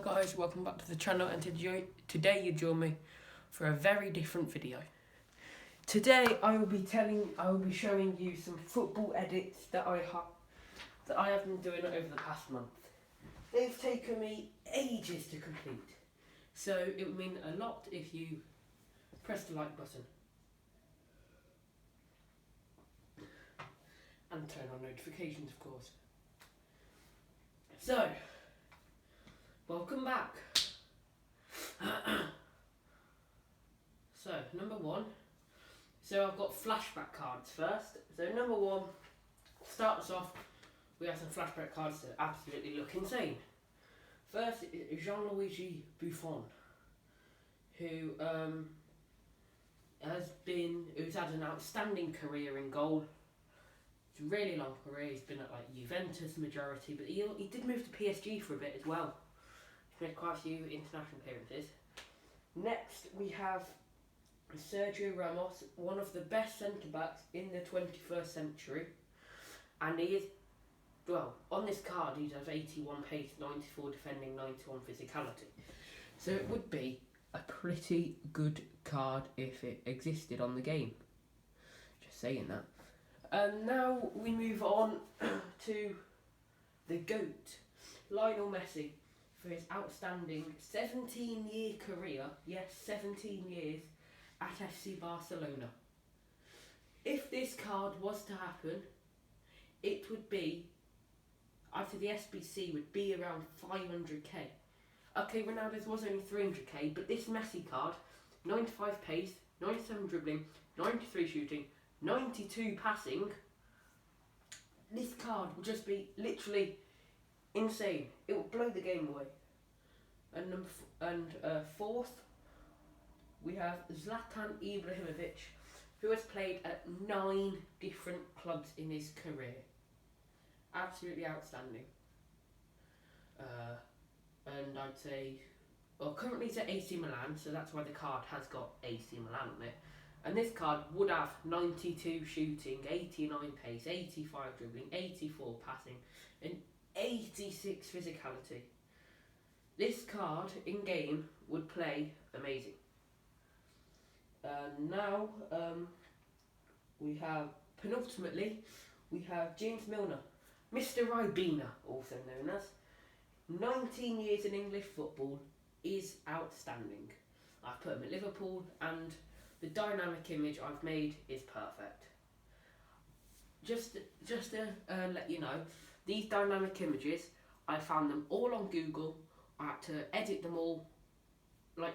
guys, welcome back to the channel, and today you join me for a very different video. Today I will be showing you some football edits that I have been doing over the past month. They've taken me ages to complete, so it would mean a lot if you press the like button and turn on notifications, of course. So, welcome back. So, number one. So I've got flashback cards first. So number one, starts off, we have some flashback cards that absolutely look insane. First is Gianluigi Buffon, who's had an outstanding career in goal. It's a really long career. He's been at Juventus majority, but he did move to PSG for a bit as well. He's made quite a few international appearances. Next we have Sergio Ramos, one of the best centre-backs in the 21st century. And he is, well, on this card he does 81 pace, 94 defending, 91 physicality. So it would be a pretty good card if it existed on the game. Just saying that. And now we move on to the GOAT, Lionel Messi, for his outstanding 17-year career. Yes, 17 years at FC Barcelona. If this card was to happen, it would be, after the SBC, would be around 500k. Okay, Ronaldo's was only 300k, but this Messi card, 95 pace, 97 dribbling, 93 shooting, 92 passing, this card will just be literally insane. It will blow the game away. And fourth, we have Zlatan Ibrahimovic, who has played at 9 different clubs in his career. Absolutely outstanding. And I'd say, well, currently he's at AC Milan, so that's why the card has got AC Milan on it. And this card would have 92 shooting, 89 pace, 85 dribbling, 84 passing, and 86 physicality. This card in game would play amazing. Now we have, penultimately, we have James Milner, Mr. Ribena, also known as. 19 years in English football is outstanding. I've put him at Liverpool, and the dynamic image I've made is perfect. Just to let you know, these dynamic images, I found them all on Google. I had to edit them all,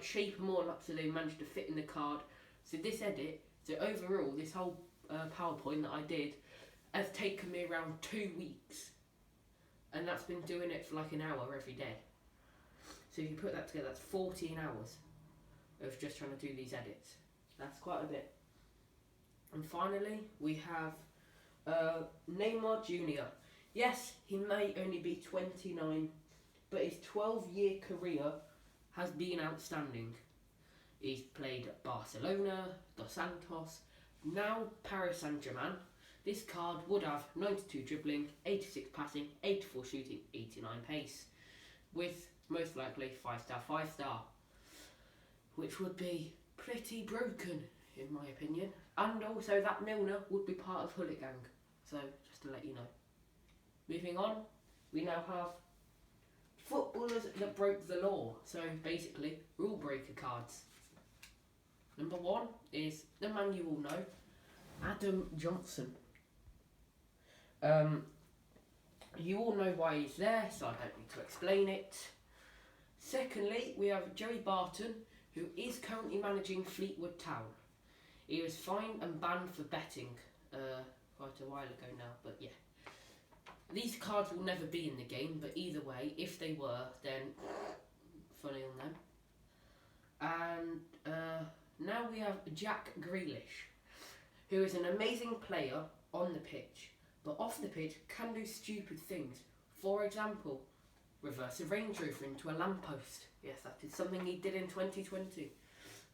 shape them all up so they managed to fit in the card. So this edit, so overall, this whole PowerPoint that I did has taken me around 2 weeks. And that's been doing it for an hour every day. So if you put that together, that's 14 hours of just trying to do these edits. That's quite a bit. And finally, we have Neymar Jr. Yes, he may only be 29, but his 12-year career has been outstanding. He's played at Barcelona, Dos Santos, now Paris Saint-Germain. This card would have 92 dribbling, 86 passing, 84 shooting, 89 pace, with most likely 5-star, 5-star, which would be pretty broken in my opinion. And also that Milner would be part of Hullet Gang, so just to let you know. Moving on, we now have footballers that broke the law, so basically rule breaker cards. Number one is the man you all know, Adam Johnson. You all know why he's there, so I don't need to explain it. Secondly, we have Joey Barton, who is currently managing Fleetwood Town. He was fined and banned for betting quite a while ago now, but yeah. These cards will never be in the game, but either way, if they were, then funny on them. And now we have Jack Grealish, who is an amazing player on the pitch, but off the pitch can do stupid things. For example, reverse a Range Rover into a lamppost. Yes, that is something he did in 2020.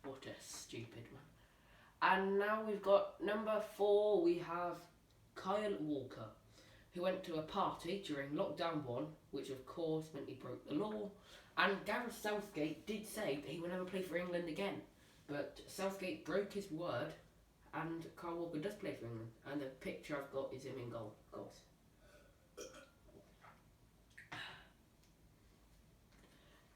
What a stupid man. And now we've got number 4, we have Kyle Walker, who went to a party during lockdown 1, which of course meant he broke the law. And Gareth Southgate did say that he would never play for England again. But Southgate broke his word, and Kyle Walker does play for England. And the picture I've got is him in goal, of course.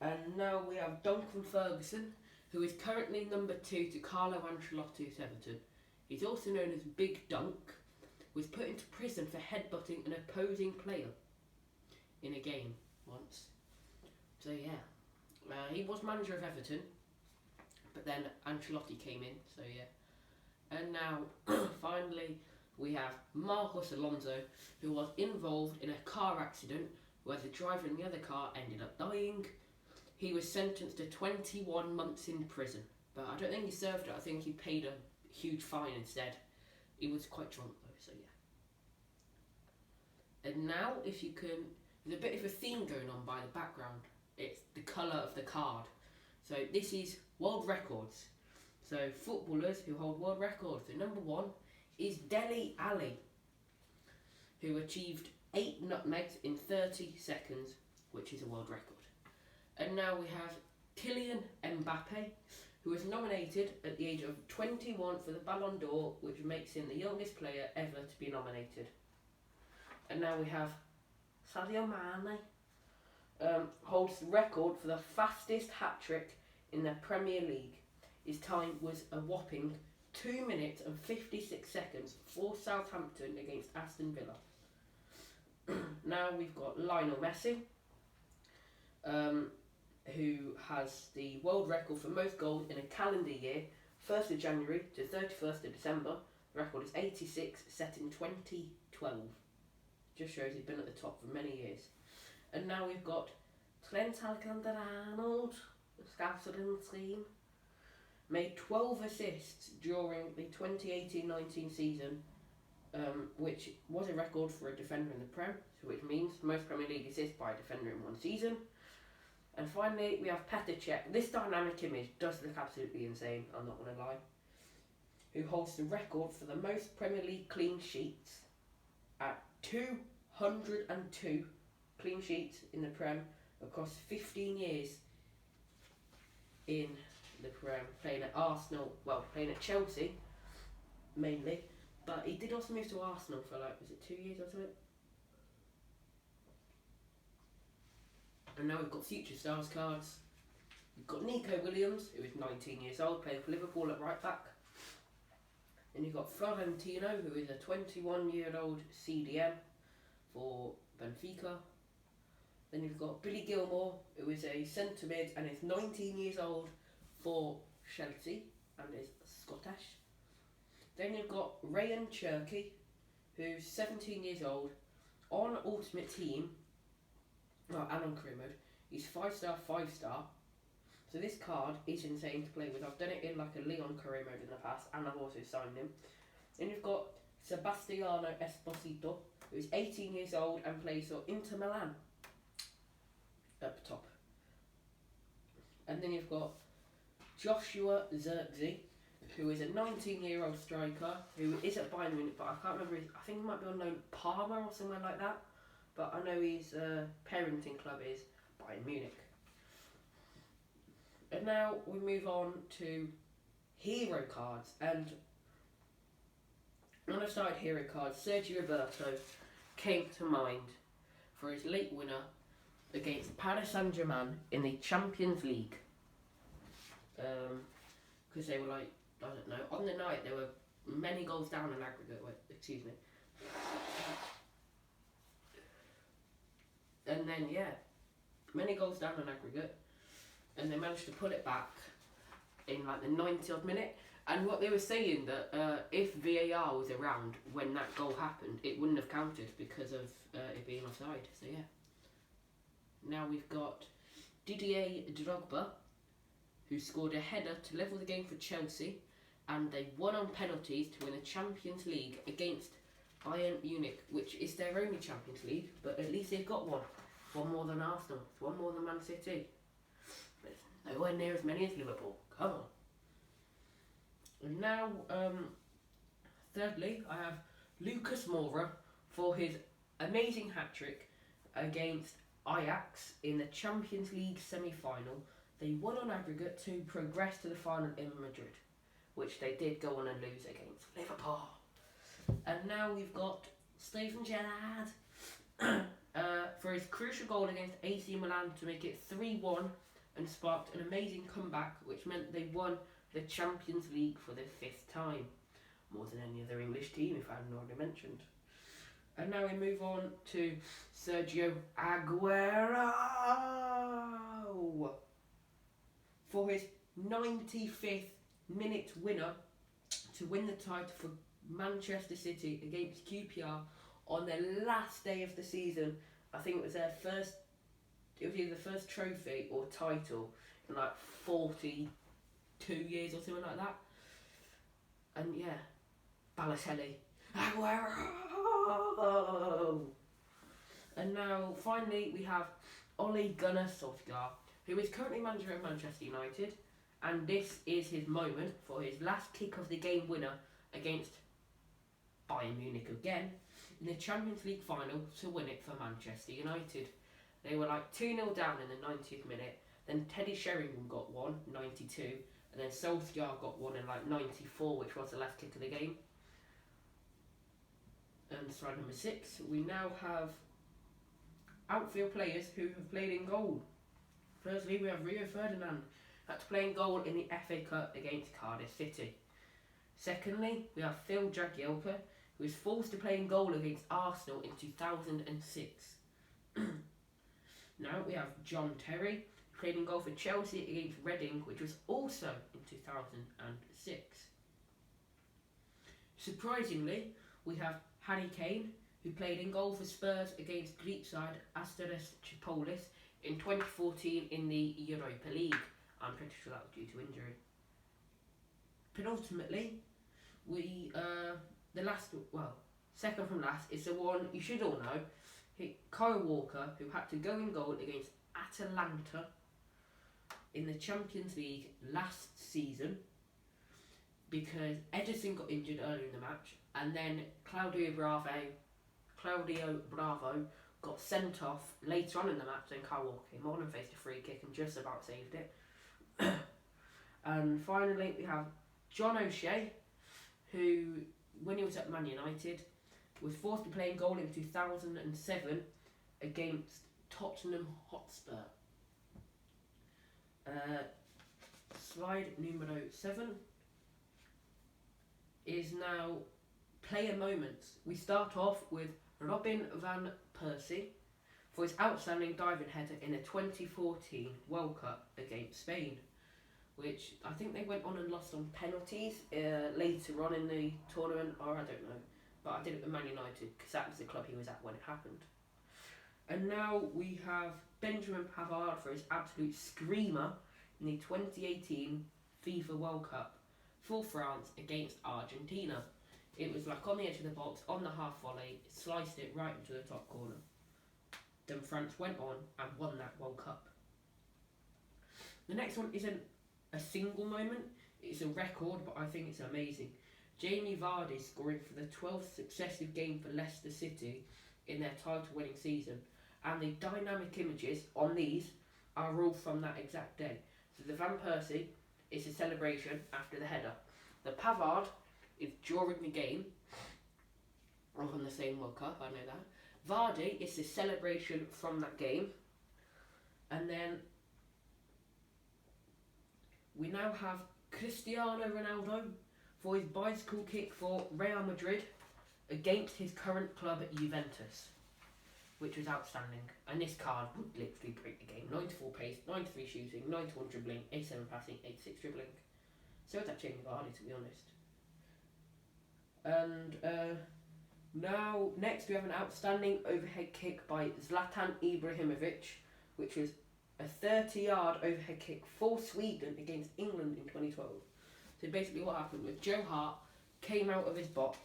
And now we have Duncan Ferguson, who is currently number 2 to Carlo Ancelotti at Everton. He's also known as Big Dunk, was put into prison for headbutting an opposing player in a game once. So yeah, he was manager of Everton, but then Ancelotti came in, so yeah. And now, finally, we have Marcos Alonso, who was involved in a car accident where the driver in the other car ended up dying. He was sentenced to 21 months in prison, but I don't think he served it. I think he paid a huge fine instead. He was quite drunk though, so yeah. And now, if you can, there's a bit of a theme going on by the background. It's the colour of the card. So this is world records. So footballers who hold world records. So number 1 is Dele Alli, who achieved 8 nutmegs in 30 seconds, which is a world record. And now we have Kylian Mbappe, who was nominated at the age of 21 for the Ballon d'Or, which makes him the youngest player ever to be nominated. And now we have Sadio Mane, holds the record for the fastest hat-trick in the Premier League. His time was a whopping 2 minutes and 56 seconds for Southampton against Aston Villa. Now we've got Lionel Messi, who has the world record for most goals in a calendar year, 1st of January to 31st of December. The record is 86, set in 2012. Just shows he's been at the top for many years. And now we've got Trent Alexander-Arnold, the Scouser team, made 12 assists during the 2018-19 season, which was a record for a defender in the Prem, which means most Premier League assists by a defender in one season. And finally, we have Petr Cech. This dynamic image does look absolutely insane, I'm not going to lie. Who holds the record for the most Premier League clean sheets at 202 clean sheets in the Prem across 15 years in the Prem, playing at Arsenal, well, playing at Chelsea mainly, but he did also move to Arsenal for was it 2 years or something? And now we've got Future Stars cards. We've got Nico Williams, who is 19 years old, playing for Liverpool at right back. And you've got Florentino, who is a 21-year-old CDM for Benfica. Then you've got Billy Gilmore, who is a centre mid and is 19 years old for Chelsea and is Scottish. Then you've got Ryan Cherky, who's 17 years old, on Ultimate Team, and on career mode. He's 5-star, 5-star. So this card is insane to play with. I've done it in like a Leon career mode in the past, and I've also signed him. Then you've got Sebastiano Esposito, who's 18 years old and plays for Inter Milan up top. And then you've got Joshua Zirkzee, who is a 19-year-old striker who is at Bayern Munich, but I can't remember I think he might be on loan Parma or somewhere like that. But I know his parenting club is Bayern Munich. And now we move on to hero cards. And when I started hero cards, Sergio Roberto came to mind for his late winner against Paris Saint-Germain in the Champions League. Because they were like, I don't know, on the night there were many goals down in aggregate. Excuse me. And then, yeah, many goals down in aggregate. And they managed to put it back in like the 90th minute. And what they were saying that if VAR was around when that goal happened, it wouldn't have counted because of it being offside. So, yeah. Now we've got Didier Drogba, who scored a header to level the game for Chelsea. And they won on penalties to win the Champions League against Bayern Munich, which is their only Champions League, but at least they've got one. One more than Arsenal, one more than Man City. But it's nowhere near as many as Liverpool. Come on. And now, thirdly, I have Lucas Moura for his amazing hat-trick against Ajax in the Champions League semi-final. They won on aggregate to progress to the final in Madrid, which they did go on and lose against Liverpool. And now we've got Steven Gerrard for his crucial goal against AC Milan to make it 3-1 and sparked an amazing comeback, which meant they won the Champions League for the 5th time. More than any other English team, if I haven't already mentioned. And now we move on to Sergio Aguero for his 95th minute winner to win the title for Manchester City against QPR on the last day of the season. I think it was their first, it was either the first trophy or title in like 42 years or something like that. And yeah, Balotelli, Aguero. And now finally we have Ole Gunnar Solskjaer, who is currently manager of Manchester United, and this is his moment for his last kick of the game winner against Bayern Munich again in the Champions League final to win it for Manchester United. They were like 2-0 down in the 90th minute, then Teddy Sheringham got one, 92, and then Solskjaer got one in like 94, which was the last kick of the game. And slide number 6, we now have outfield players who have played in goal. Firstly, we have Rio Ferdinand, had to play in goal in the FA Cup against Cardiff City. Secondly, we have Phil Jagielka, who was forced to play in goal against Arsenal in 2006. Now we have John Terry, who played in goal for Chelsea against Reading, which was also in 2006. Surprisingly, we have Harry Kane, who played in goal for Spurs against Greek side Asteras Tripolis in 2014 in the Europa League. I'm pretty sure that was due to injury. Penultimately, second from last is the one you should all know, Kyle Walker, who had to go in goal against Atalanta in the Champions League last season because Ederson got injured earlier in the match, and then Claudio Bravo got sent off later on in the match, then Kyle Walker came on and faced a free kick and just about saved it. And finally we have John O'Shea, who, when he was at Man United, was forced to play in goal in 2007 against Tottenham Hotspur. Slide numero 7 is now player moments. We start off with Robin van Persie for his outstanding diving header in the 2014 World Cup against Spain, which I think they went on and lost on penalties later on in the tournament, or I don't know. But I did it with Man United because that was the club he was at when it happened. And now we have Benjamin Pavard for his absolute screamer in the 2018 FIFA World Cup for France against Argentina. It was like on the edge of the box, on the half volley, sliced it right into the top corner. Then France went on and won that World Cup. The next one isn't a single moment, it's a record, but I think it's amazing. Jamie Vardy scoring for the 12th successive game for Leicester City in their title-winning season, and the dynamic images on these are all from that exact day. So the Van Persie is a celebration after the header. The Pavard is during the game, or on the same World Cup, I know that. Vardy is the celebration from that game, and then we now have Cristiano Ronaldo for his bicycle kick for Real Madrid against his current club at Juventus, which was outstanding. And this card would literally break the game. 94 pace, 93 shooting, 91 dribbling, 87 passing, 86 dribbling. So it's actually Vardy, to be honest. And now, next we have an outstanding overhead kick by Zlatan Ibrahimovic, which was a 30-yard overhead kick for Sweden against England in 2012. So basically what happened was Joe Hart came out of his box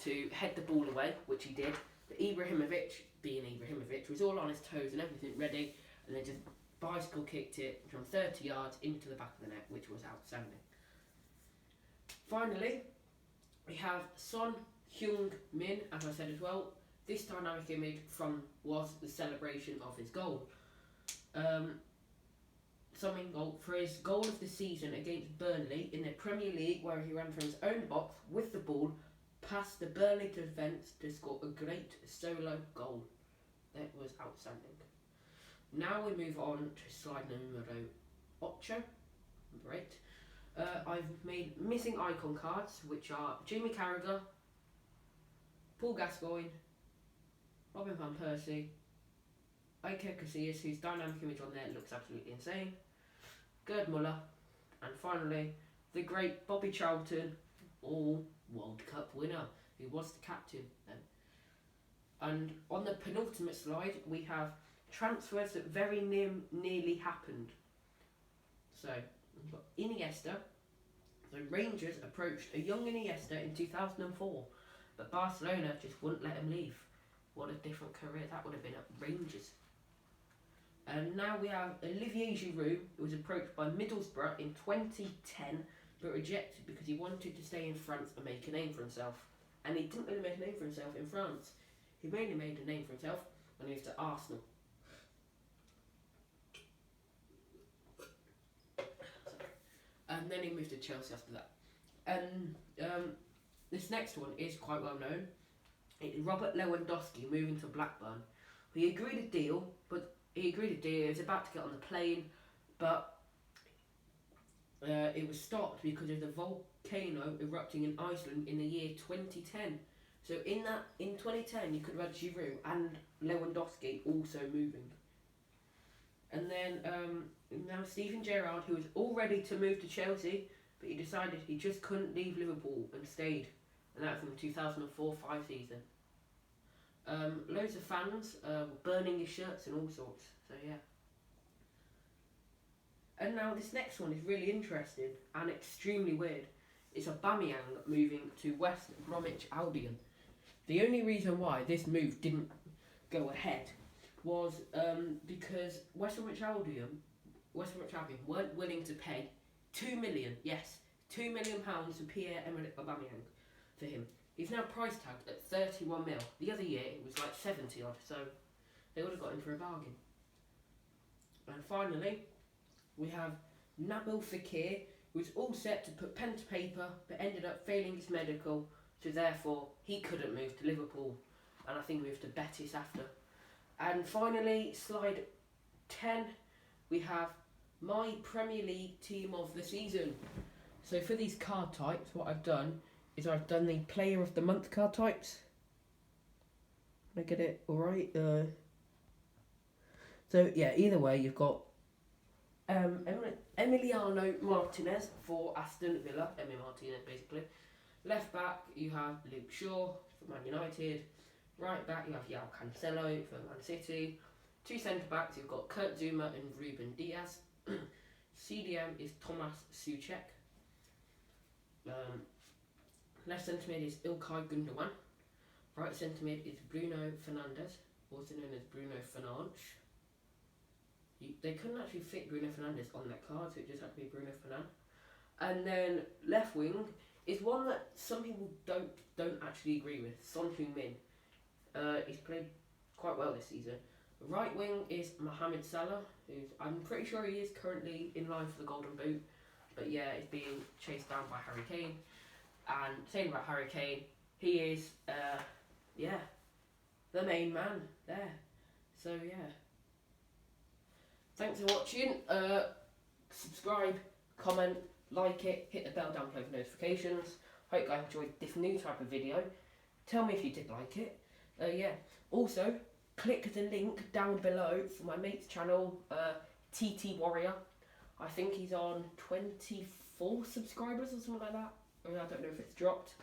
to head the ball away, which he did. But Ibrahimovic, being Ibrahimovic, was all on his toes and everything ready, and then just bicycle kicked it from 30 yards into the back of the net, which was outstanding. Finally, we have Son Heung-min, as I said as well, this dynamic image was the celebration of his goal. Something goal for his goal of the season against Burnley in the Premier League, where he ran from his own box with the ball past the Burnley defence to score a great solo goal. That was outstanding. Now we move on to slide numero 8. Right. I've made missing icon cards, which are Jamie Carragher, Paul Gascoigne, Robin Van Persie, Iker Casillas, whose dynamic image on there looks absolutely insane, Gerd Muller, and finally the great Bobby Charlton, all World Cup winner, who was the captain then. And on the penultimate slide we have transfers that very nearly happened. So we've got Iniesta. So Rangers approached a young Iniesta in 2004, but Barcelona just wouldn't let him leave. What a different career that would have been at Rangers. And now we have Olivier Giroud, who was approached by Middlesbrough in 2010, but rejected because he wanted to stay in France and make a name for himself. And he didn't really make a name for himself in France. He mainly made a name for himself when he was at Arsenal. And then he moved to Chelsea after that. And this next one is quite well known. It's Robert Lewandowski moving to Blackburn. He agreed a deal, he was about to get on the plane, but it was stopped because of the volcano erupting in Iceland in the year 2010. So in 2010 you could have had Giroud and Lewandowski also moving. And then now Steven Gerrard, who was all ready to move to Chelsea, but he decided he just couldn't leave Liverpool and stayed. And that was in the 2004-05 season. Loads of fans were burning his shirts and all sorts. So yeah. And now this next one is really interesting and extremely weird. It's Aubameyang moving to West Bromwich Albion. The only reason why this move didn't go ahead was because West Bromwich Albion weren't willing to pay £2 million pounds for Pierre-Emerick Aubameyang for him. He's now price tagged at 31 mil. The other year it was like 70 odd, so they would have got him for a bargain. And finally, we have Nabil Fekir, who was all set to put pen to paper, but ended up failing his medical, so therefore he couldn't move to Liverpool, and I think moved to Betis after. And finally, slide 10, we have my Premier League team of the season. So for these card types, what I've done is I've done the Player of the Month card types. Did I get it alright? So yeah, either way, you've got Emiliano Martinez for Aston Villa, Emi Martinez basically. Left back, you have Luke Shaw for Man United. Right back, you have João Cancelo for Man City. Two centre backs, you've got Kurt Zouma and Ruben Diaz. CDM is Thomas Souček. Left centre mid is Ilkay Gundogan. Right centre mid is Bruno Fernandes, also known as Bruno Fernandes. They couldn't actually fit Bruno Fernandes on that card, so it just had to be Bruno Fernandes. And then left wing is one that some people don't actually agree with, Son Heung-min. He's played quite well this season. Right wing is Mohamed Salah, who's I'm pretty sure he is currently in line for the Golden Boot, but yeah, he's being chased down by Harry Kane. And saying about Harry Kane, he is the main man there. So yeah. Thanks for watching. Subscribe, comment, like it, hit the bell down below for notifications. Hope you guys enjoyed this new type of video. Tell me if you did like it. Also, click the link down below for my mate's channel, TT Warrior. I think he's on 24 subscribers or something like that. I don't know if it's dropped.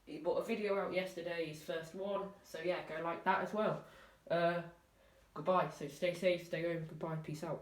He bought a video out yesterday, his first one. So yeah, go like that as well. Goodbye. So stay safe, stay home. Goodbye. Peace out.